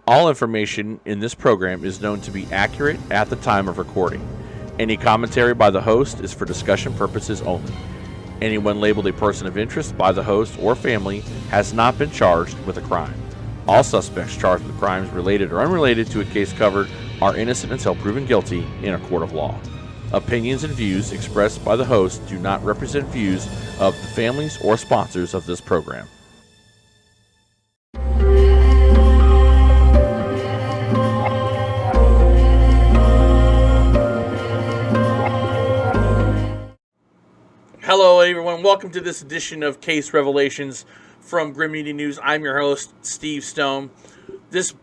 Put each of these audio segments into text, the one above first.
All information in this program is known to be accurate at the time of recording. Any commentary by the host is for discussion purposes only. Anyone labeled a person of interest by the host or family has not been charged with a crime. All suspects charged with crimes related or unrelated to a case covered are innocent until proven guilty in a court of law. Opinions and views expressed by the host do not represent views of the families or sponsors of this program. Hello everyone, welcome to this edition of Case Revelations from Grimm Media News. I'm your host, Steve Stone. This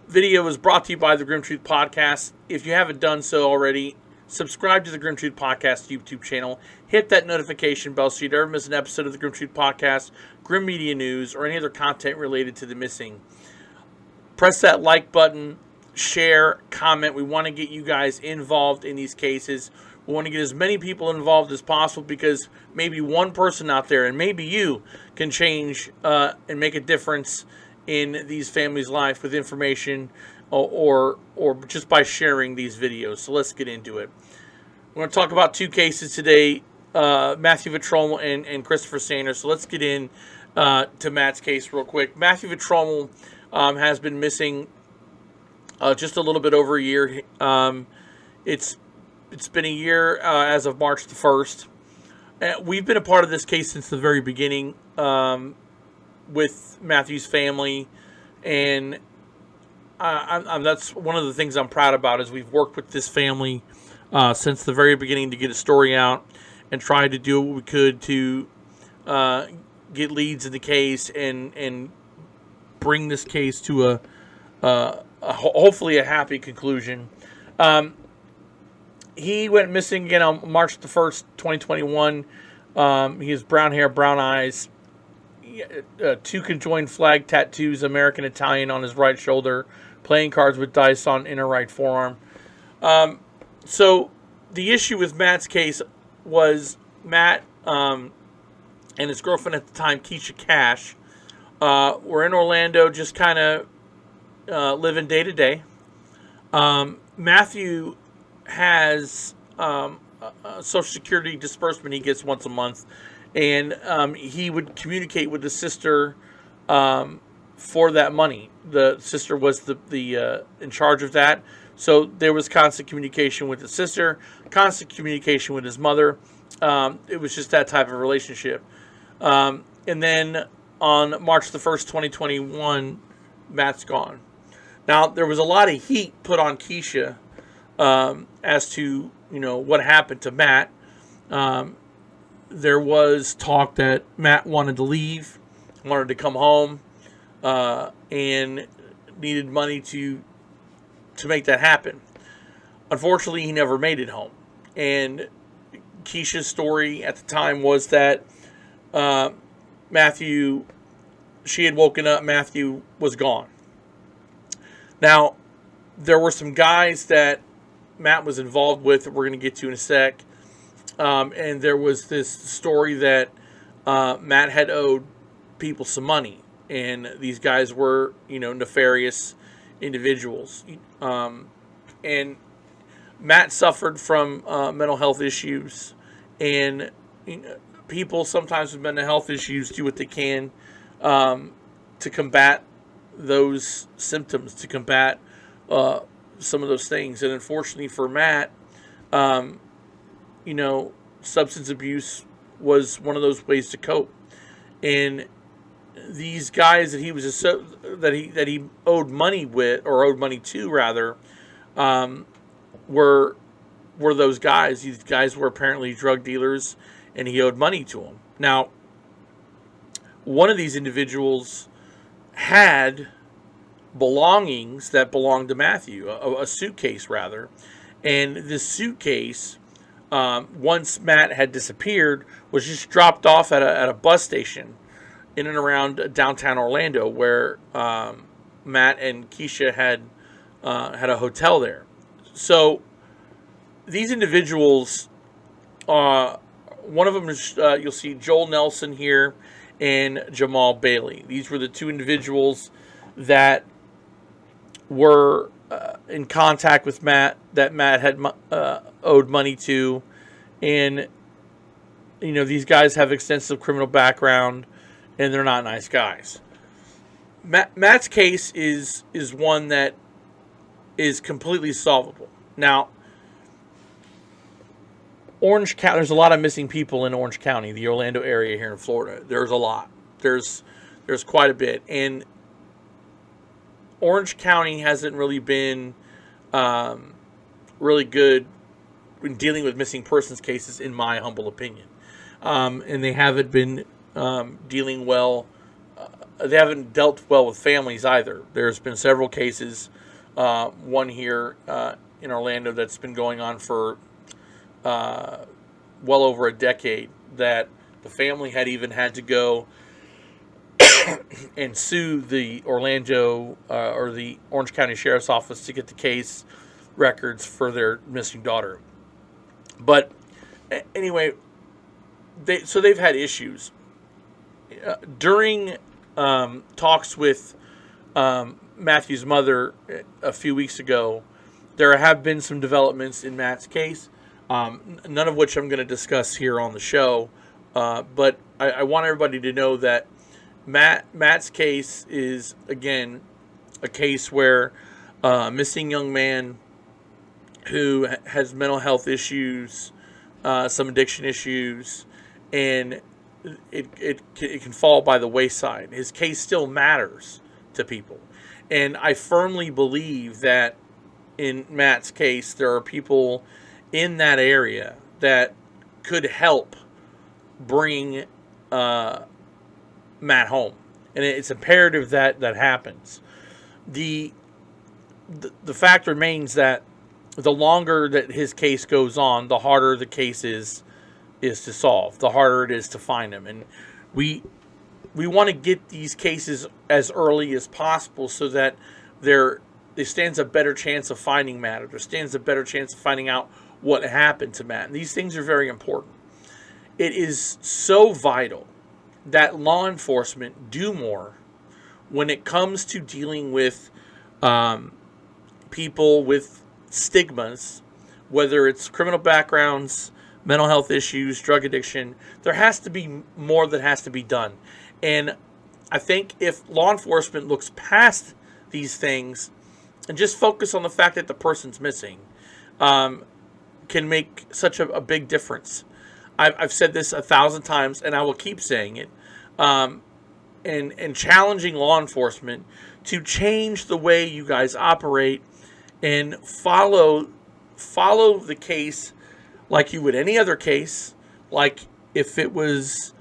video is brought to you by the Grimm Truth Podcast. If you haven't done so already, subscribe to the Grimm Truth Podcast YouTube channel. Hit that notification bell so you never miss an episode of the Grimm Truth Podcast, Grimm Media News, or any other content related to the missing. Press that like button, share, comment. We want to get you guys involved in these cases. We want to get as many people involved as possible because maybe one person out there, and maybe you, can change and make a difference in these families' life with information or just by sharing these videos. So let's get into it. We're going to talk about two cases today, Matthew Vetromile and Christopher Sanders. So let's get in to Matt's case real quick. Matthew Vetromile has been missing just a little bit over a year. It's been a year as of March the 1st. We've been a part of this case since the very beginning with Matthew's family, and that's one of the things I'm proud about is we've worked with this family since the very beginning to get a story out and tried to do what we could to get leads in the case and bring this case to hopefully a happy conclusion. He went missing again on March the 1st, 2021. He has brown hair, brown eyes, two conjoined flag tattoos, American Italian on his right shoulder, playing cards with dice on inner right forearm. So the issue with Matt's case was Matt and his girlfriend at the time, Keisha Cash, were in Orlando just kind of living day to day. Matthew has a Social Security disbursement he gets once a month, and he would communicate with the sister for that money. The sister was the in charge of that, so there was constant communication with the sister, constant communication with his mother. It was just that type of relationship. And then on March the 1st, 2021, Matt's gone. Now, there was a lot of heat put on Keisha as to, what happened to Matt. There was talk that Matt wanted to leave, wanted to come home, and needed money to make that happen. Unfortunately, he never made it home. And Keisha's story at the time was that she had woken up, Matthew was gone. Now, there were some guys that Matt was involved with that we're going to get to in a sec. And there was this story that Matt had owed people some money. And these guys were, nefarious individuals. And Matt suffered from mental health issues. And people sometimes with mental health issues do what they can to combat those symptoms, to combat some of those things. And unfortunately for Matt, substance abuse was one of those ways to cope. And these guys that he was that he owed money with, or owed money to rather, were those guys. These guys were apparently drug dealers, and he owed money to them. Now, one of these individuals had belongings that belonged to Matthew, a suitcase rather, and this suitcase, once Matt had disappeared, was just dropped off at a bus station in and around downtown Orlando, where Matt and Keisha had a hotel there. So these individuals, one of them is you'll see Joel Nelson here and Jamal Bailey. These were the two individuals that were in contact with Matt, that Matt had owed money to, and these guys have extensive criminal background, and they're not nice guys. Matt's case is one that is completely solvable. Now, Orange County, there's a lot of missing people in Orange County, the Orlando area here in Florida. There's a lot. There's quite a bit, and Orange County hasn't really been really good in dealing with missing persons cases, in my humble opinion. And they haven't been dealing well. They haven't dealt well with families either. There's been several cases, one here in Orlando that's been going on for well over a decade, that the family had even had to go and sue the Orlando or the Orange County Sheriff's Office to get the case records for their missing daughter. But anyway, they've had issues. During talks with Matthew's mother a few weeks ago, there have been some developments in Matt's case, none of which I'm going to discuss here on the show. But I want everybody to know that Matt's case is, again, a case where a missing young man who has mental health issues, some addiction issues, and it can fall by the wayside. His case still matters to people. And I firmly believe that in Matt's case, there are people in that area that could help bring Matt home, and it's imperative that happens. The fact remains that the longer that his case goes on, the harder the case is to solve, the harder it is to find him. And we want to get these cases as early as possible so that there stands a better chance of finding Matt, or there stands a better chance of finding out what happened to Matt. And these things are very important. It is so vital that law enforcement do more when it comes to dealing with people with stigmas, whether it's criminal backgrounds, mental health issues, drug addiction. There has to be more that has to be done. And I think if law enforcement looks past these things and just focus on the fact that the person's missing, can make such a big difference. I've said this 1,000 times, and I will keep saying it, and challenging law enforcement to change the way you guys operate and follow the case like you would any other case. Like if it was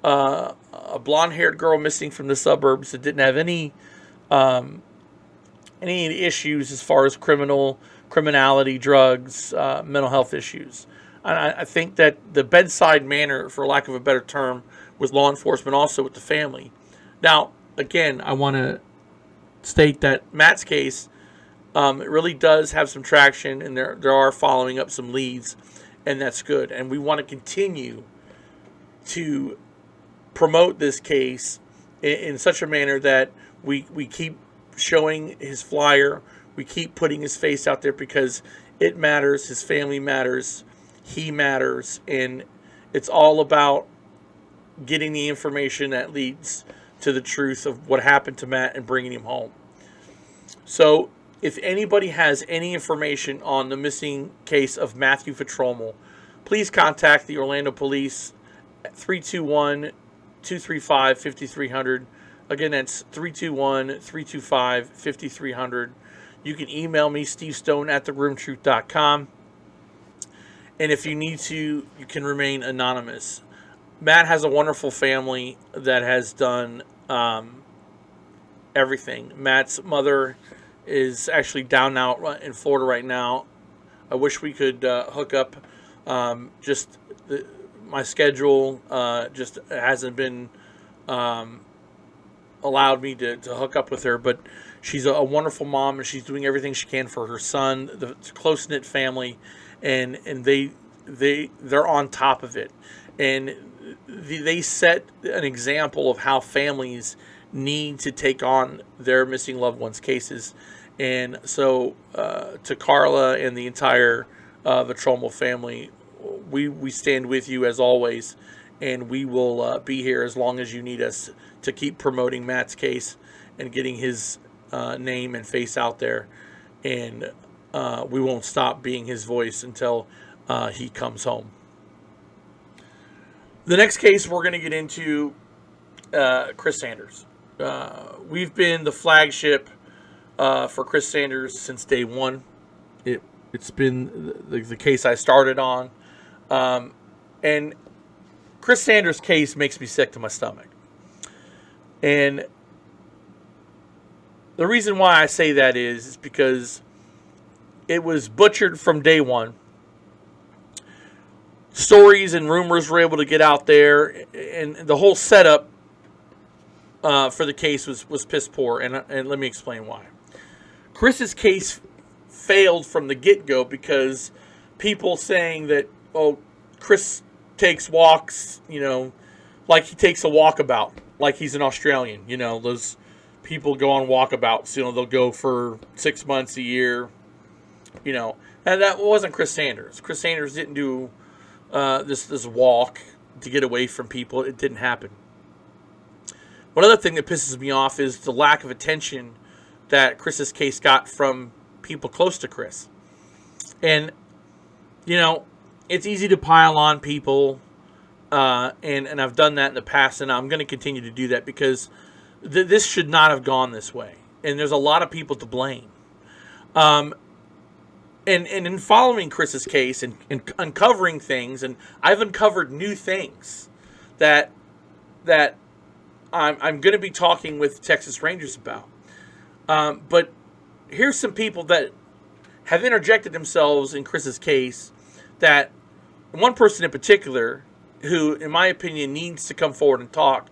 a blonde-haired girl missing from the suburbs that didn't have any issues as far as criminality, drugs, mental health issues. I think that the bedside manner, for lack of a better term, with law enforcement, also with the family. Now, again, I want to state that Matt's case, it really does have some traction, and there are following up some leads, and that's good. And we want to continue to promote this case in such a manner that we keep showing his flyer, we keep putting his face out there, because it matters, his family matters, he matters, and it's all about getting the information that leads to the truth of what happened to Matt and bringing him home. So if anybody has any information on the missing case of Matthew Vetromile, please contact the Orlando Police at 321-235-5300. Again, that's 321-325-5300. You can email me, stevestone@thegrimtruth.com. And if you need to, you can remain anonymous. Matt has a wonderful family that has done everything. Matt's mother is actually down out in Florida right now. I wish we could hook up. My schedule just hasn't been allowed me to hook up with her, but she's a wonderful mom, and she's doing everything she can for her son. The close-knit family, and they're on top of it, and they set an example of how families need to take on their missing loved ones cases. And so to Carla and the entire Vetromile family, we stand with you as always, and we will be here as long as you need us to keep promoting Matt's case and getting his name and face out there. And we won't stop being his voice until he comes home. The next case we're going to get into, Chris Sanders. We've been the flagship for Chris Sanders since day one. It's been the case I started on. And Chris Sanders' case makes me sick to my stomach. And the reason why I say that is because it was butchered from day one. Stories and rumors were able to get out there, and the whole setup for the case was piss poor, and let me explain why. Chris's case failed from the get-go because people saying that, oh, Chris takes walks, like he takes a walkabout, like he's an Australian. Those people go on walkabouts, they'll go for 6 months, a year, and that wasn't Chris Sanders. Chris Sanders didn't do this walk to get away from people. It didn't happen. One other thing that pisses me off is the lack of attention that Chris's case got from people close to Chris. And, it's easy to pile on people, and I've done that in the past, and I'm going to continue to do that because this should not have gone this way. And there's a lot of people to blame. And in following Chris's case and uncovering things, and I've uncovered new things that I'm going to be talking with Texas Rangers about. But here's some people that have interjected themselves in Chris's case, that one person in particular who, in my opinion, needs to come forward and talk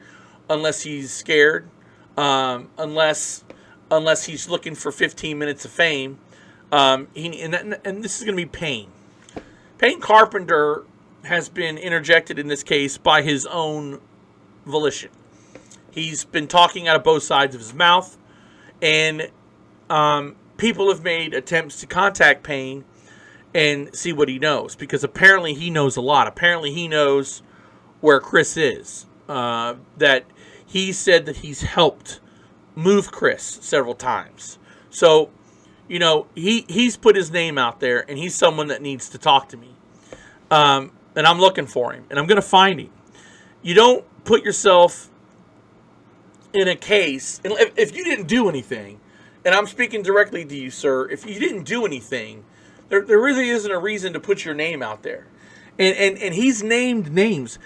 unless he's scared, unless he's looking for 15 minutes of fame. And this is going to be Payne. Payne Carpenter has been interjected in this case by his own volition. He's been talking out of both sides of his mouth, and people have made attempts to contact Payne and see what he knows, because apparently he knows a lot. Apparently he knows where Chris is. That he said that he's helped move Chris several times. So, he's put his name out there, and he's someone that needs to talk to me. And I'm looking for him, and I'm going to find him. You don't put yourself in a case, and if you didn't do anything, and I'm speaking directly to you, sir, if you didn't do anything, there really isn't a reason to put your name out there. And he's named names.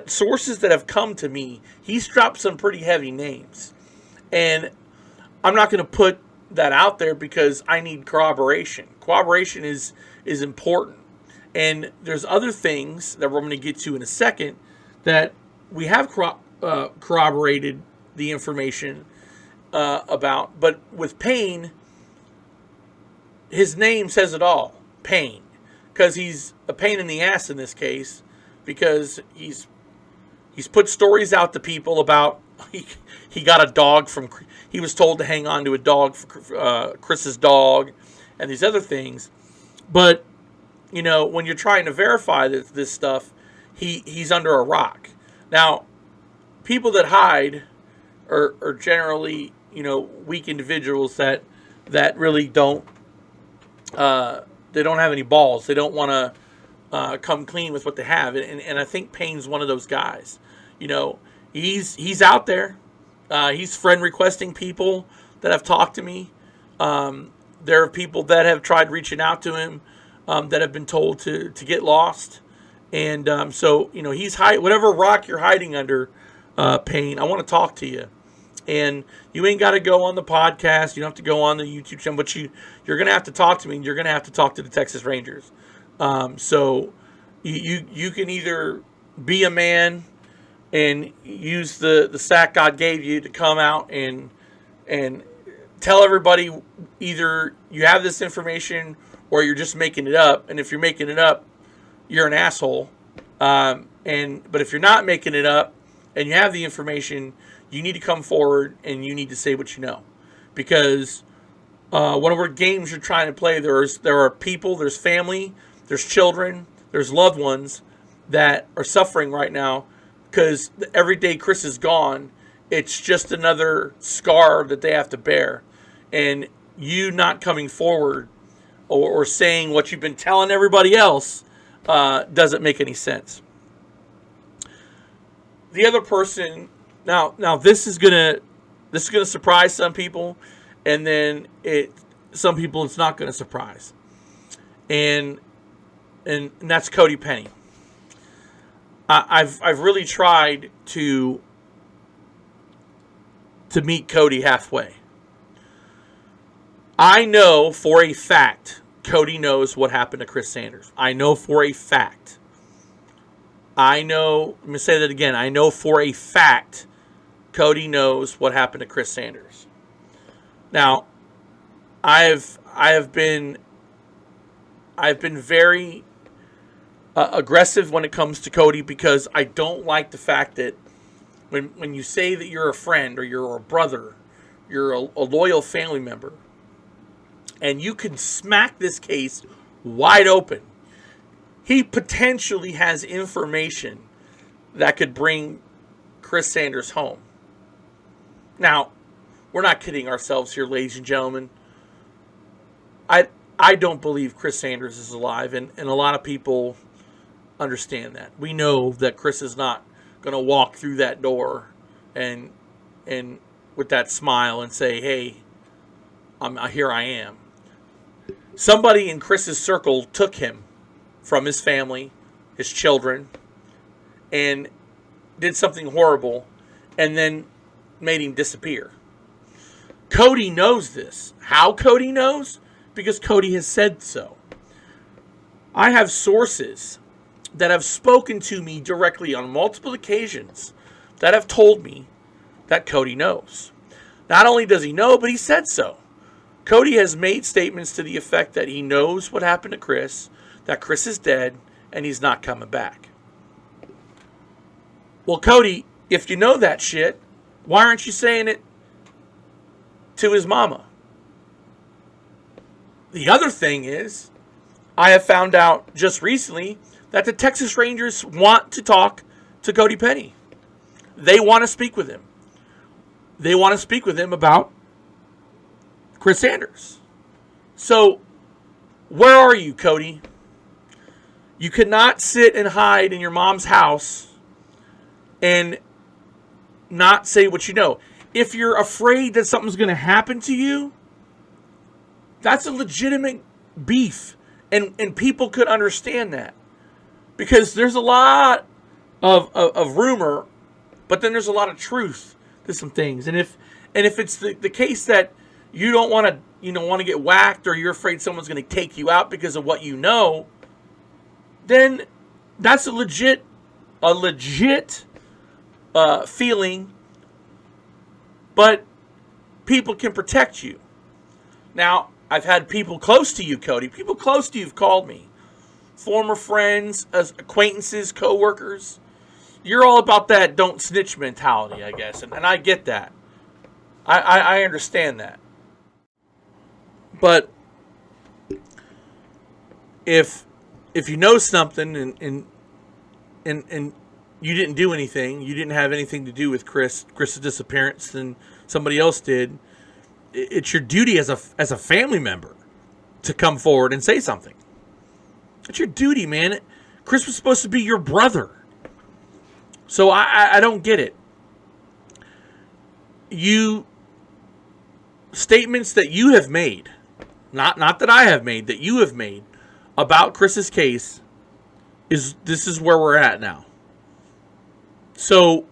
Sources that have come to me, he's dropped some pretty heavy names. And I'm not going to put that out there because I need corroboration. Corroboration is important. And there's other things that we're going to get to in a second that we have corroborated the information about. But with Payne, his name says it all. Payne. Because he's a pain in the ass in this case, because he's put stories out to people about he got a dog he was told to hang on to a dog for Chris's dog and these other things. But when you're trying to verify this stuff, he's under a rock. Now, people that hide are generally weak individuals that really don't they don't have any balls. They don't want to come clean with what they have. And I think Payne's one of those guys. He's out there. He's friend requesting people that have talked to me. There are people that have tried reaching out to him that have been told to get lost. And so he's whatever rock you're hiding under, Payne, I want to talk to you. And you ain't got to go on the podcast. You don't have to go on the YouTube channel. But you're going to have to talk to me, and you're going to have to talk to the Texas Rangers. So you can either be a man and use the sack God gave you to come out and tell everybody either you have this information or you're just making it up. And if you're making it up, you're an asshole. But if you're not making it up and you have the information, you need to come forward and you need to say what you know. Because whatever games you're trying to play, there are people, there's family, there's children, there's loved ones that are suffering right now because every day Chris is gone, it's just another scar that they have to bear. And you not coming forward or saying what you've been telling everybody else doesn't make any sense. The other person, now this is gonna surprise some people, and then some people it's not gonna surprise, and that's Cody Penny. I've really tried to meet Cody halfway. I know for a fact Cody knows what happened to Chris Sanders. I know for a fact. Let me say that again. I know for a fact Cody knows what happened to Chris Sanders. Now, I've been very aggressive when it comes to Cody because I don't like the fact that when you say that you're a friend or you're a brother, you're a loyal family member, and you could smack this case wide open. He potentially has information that could bring Chris Sanders home. Now, we're not kidding ourselves here, ladies and gentlemen. I don't believe Chris Sanders is alive, and a lot of people understand that. We know that Chris is not going to walk through that door and with that smile and say, "Hey, here I am." Somebody in Chris's circle took him from his family, his children, and did something horrible and then made him disappear. Cody knows this. How Cody knows? Because Cody has said so. I have sources that have spoken to me directly on multiple occasions that have told me that Cody knows. Not only does he know, but he said so. Cody has made statements to the effect that he knows what happened to Chris, that Chris is dead, and he's not coming back. Well, Cody, if you know that shit, why aren't you saying it to his mama? The other thing is, I have found out just recently that the Texas Rangers want to talk to Cody Penny. They want to speak with him. They want to speak with him about Chris Sanders. So, where are you, Cody? You cannot sit and hide in your mom's house and not say what you know. If you're afraid that something's going to happen to you, that's a legitimate beef. And people could understand that. Because there's a lot of rumor, but then there's a lot of truth to some things. And if it's the case that you don't want to get whacked, or you're afraid someone's going to take you out because of what you know, then that's a legit feeling. But people can protect you. Now, I've had people close to you, Cody. People close to you have called me. Former friends, acquaintances, co-workers. You're all about that don't snitch mentality, I guess. And I get that. I understand that. But if you know something and you didn't do anything, you didn't have anything to do with Chris's disappearance, then somebody else did, it's your duty as a family member to come forward and say something. It's your duty, man. Chris was supposed to be your brother. So I don't get it. Statements that you have made, not that I have made, that you have made about Chris's case, this is where we're at now. So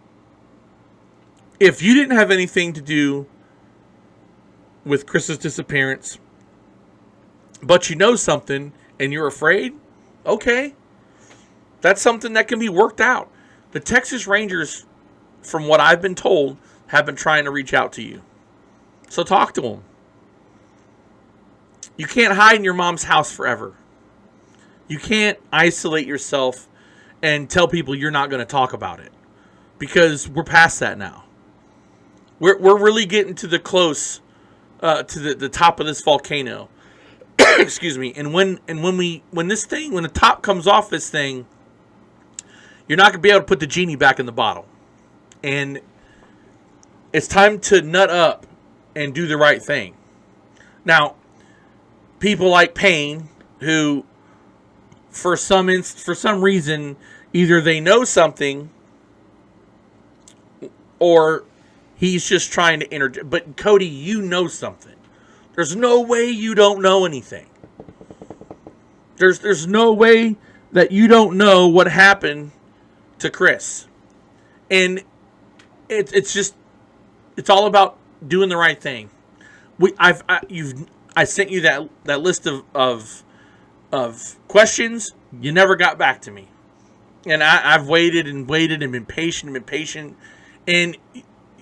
if you didn't have anything to do with Chris's disappearance, but you know something and you're afraid, okay, that's something that can be worked out. The Texas Rangers, from what I've been told, have been trying to reach out to you. So talk to them. You can't hide in your mom's house forever. You can't isolate yourself and tell people you're not going to talk about it, because we're past that now. We're really getting to the close to the top of this volcano. Excuse me. And when the top comes off this thing, you're not gonna be able to put the genie back in the bottle. And it's time to nut up and do the right thing. Now, people like Payne, who for some reason, either they know something or he's just trying to interject. But Cody, you know something. There's no way you don't know anything. There's no way that you don't know what happened to Chris. And it's all about doing the right thing. I sent you that list of questions. You never got back to me. And I've waited and waited and been patient. And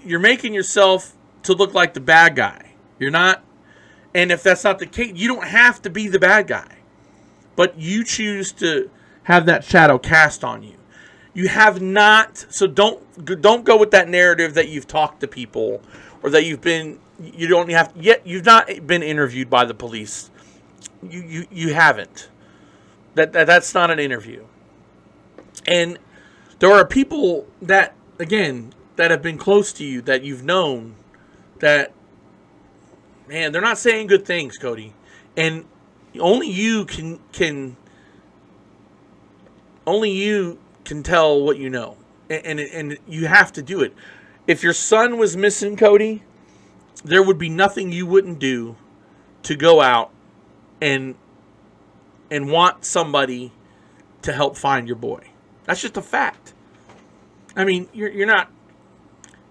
you're making yourself to look like the bad guy. You're not. And if that's not the case, you don't have to be the bad guy. But you choose to have that shadow cast on you. You have not. So don't go with that narrative that you've talked to people or that you've not been interviewed by the police. You haven't. That's not an interview. And there are people that, again, that have been close to you, that you've known, that, man, they're not saying good things, Cody. And only you can tell what you know. And you have to do it. If your son was missing, Cody, there would be nothing you wouldn't do to go out and want somebody to help find your boy. That's just a fact. I mean, you're not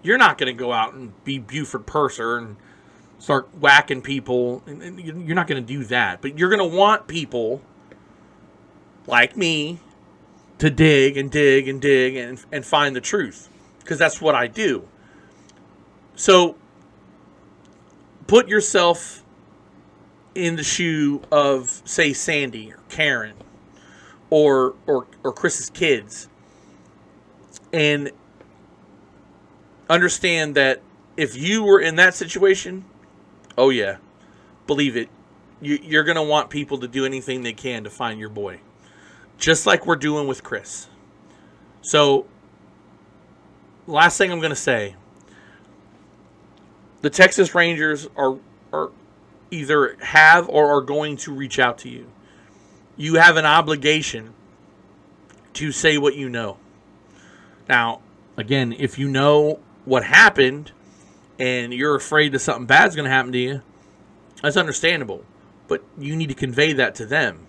going to go out and be Buford Purser and start whacking people. And you're not going to do that. But you're going to want people like me to dig and find the truth. Because that's what I do. So put yourself in the shoe of, say, Sandy or Karen or Chris's kids, and understand that if you were in that situation, oh yeah, believe it, you're going to want people to do anything they can to find your boy, just like we're doing with Chris. So, last thing I'm going to say, the Texas Rangers are either have or are going to reach out to you. You have an obligation to say what you know. Now, again, if you know what happened and you're afraid that something bad's going to happen to you, that's understandable. But you need to convey that to them.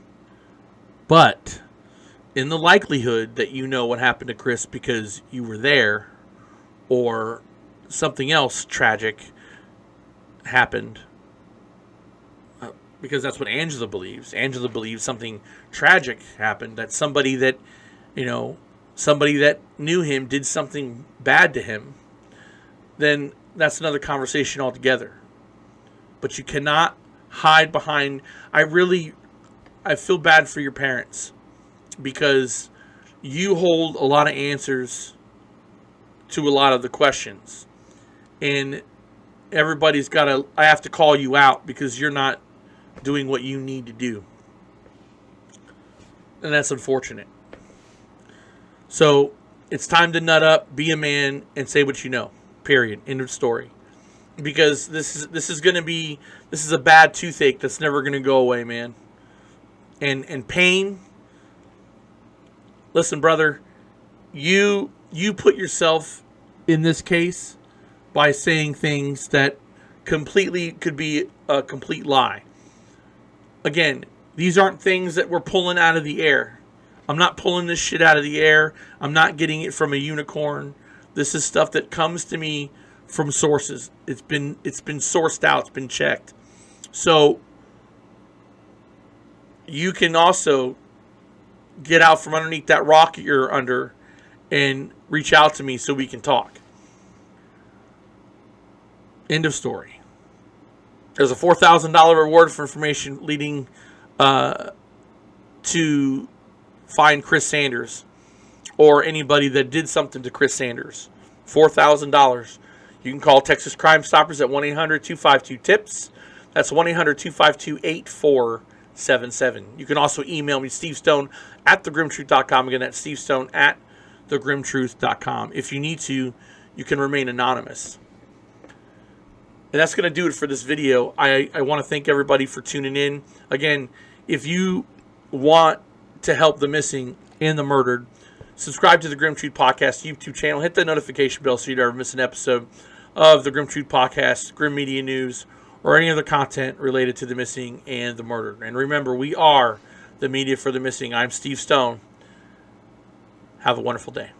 But in the likelihood that you know what happened to Chris because you were there, or something else tragic happened, because that's what Angela believes. Angela believes something tragic happened, that somebody that knew him did something bad to him, then that's another conversation altogether. But you cannot hide behind, I feel bad for your parents, because you hold a lot of answers to a lot of the questions. And I have to call you out because you're not doing what you need to do. And that's unfortunate. So it's time to nut up, be a man, and say what you know. Period. End of story. Because this is a bad toothache that's never going to go away, man. And Payne, listen, brother, you put yourself in this case by saying things that completely could be a complete lie. Again, these aren't things that we're pulling out of the air. I'm not pulling this shit out of the air. I'm not getting it from a unicorn. This is stuff that comes to me from sources. It's been sourced out. It's been checked. So you can also get out from underneath that rock you're under and reach out to me so we can talk. End of story. There's a $4,000 reward for information leading to find Chris Sanders or anybody that did something to Chris Sanders. $4,000. You can call Texas Crime Stoppers at 1-800-252-TIPS. That's 1-800-252-8477. You can also email me, Steve Stone at thegrimtruth.com. Again, that's Steve Stone at thegrimtruth.com. If you need to, you can remain anonymous. And that's going to do it for this video. I want to thank everybody for tuning in. Again, if you want to help the missing and the murdered, subscribe to the Grimm Truth Podcast YouTube channel. Hit the notification bell so you never miss an episode of the Grimm Truth Podcast, Grimm Media News, or any other content related to the missing and the murdered. And remember, we are the media for the missing. I'm Steve Stone. Have a wonderful day.